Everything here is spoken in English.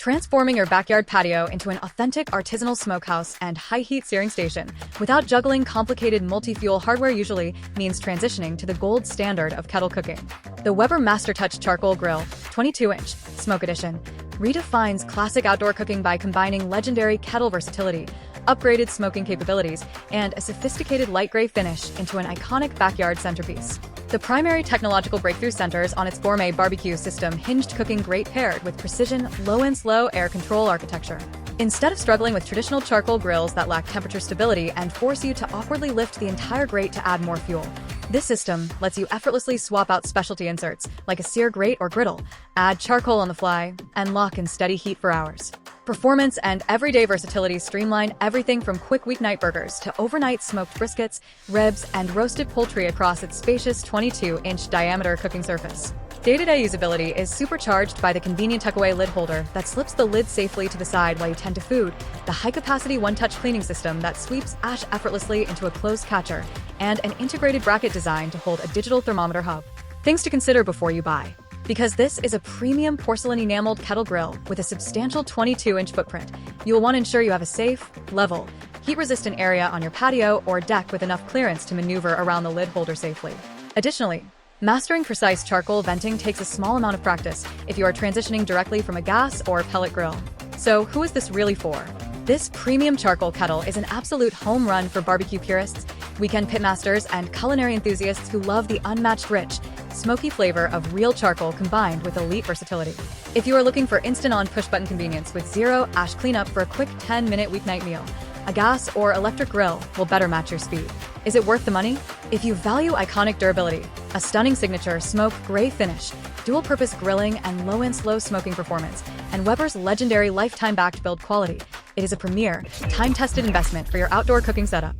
transforming your backyard patio into an authentic artisanal smokehouse and high-heat searing station without juggling complicated multi-fuel hardware usually means transitioning to the gold standard of kettle cooking. The Weber MasterTouch Charcoal Grill 22-inch Smoke Edition redefines classic outdoor cooking by combining legendary kettle versatility, upgraded smoking capabilities, and a sophisticated light gray finish into an iconic backyard centerpiece. The primary technological breakthrough centers on its gourmet barbecue system hinged cooking grate paired with precision, low and slow air control architecture. Instead of struggling with traditional charcoal grills that lack temperature stability and force you to awkwardly lift the entire grate to add more fuel, this system lets you effortlessly swap out specialty inserts like a sear grate or griddle, add charcoal on the fly, and lock in steady heat for hours. Performance and everyday versatility streamline everything from quick weeknight burgers to overnight smoked briskets, ribs, and roasted poultry across its spacious 22-inch diameter cooking surface. Day-to-day usability is supercharged by the convenient tuckaway lid holder that slips the lid safely to the side while you tend to food, the high-capacity one-touch cleaning system that sweeps ash effortlessly into a closed catcher, and an integrated bracket design to hold a digital thermometer hub. Things to consider before you buy. Because this is a premium porcelain-enameled kettle grill with a substantial 22-inch footprint, you will want to ensure you have a safe, level, heat-resistant area on your patio or deck with enough clearance to maneuver around the lid holder safely. Additionally, mastering precise charcoal venting takes a small amount of practice if you are transitioning directly from a gas or pellet grill. So who is this really for? This premium charcoal kettle is an absolute home run for barbecue purists, weekend pitmasters, and culinary enthusiasts who love the unmatched rich, smoky flavor of real charcoal combined with elite versatility. If you are looking for instant-on push-button convenience with zero ash cleanup for a quick 10-minute weeknight meal, a gas or electric grill will better match your speed. Is it worth the money? If you value iconic durability, a stunning signature smoke gray finish, dual-purpose grilling and low and slow smoking performance, and Weber's legendary lifetime-backed build quality, it is a premier, time-tested investment for your outdoor cooking setup.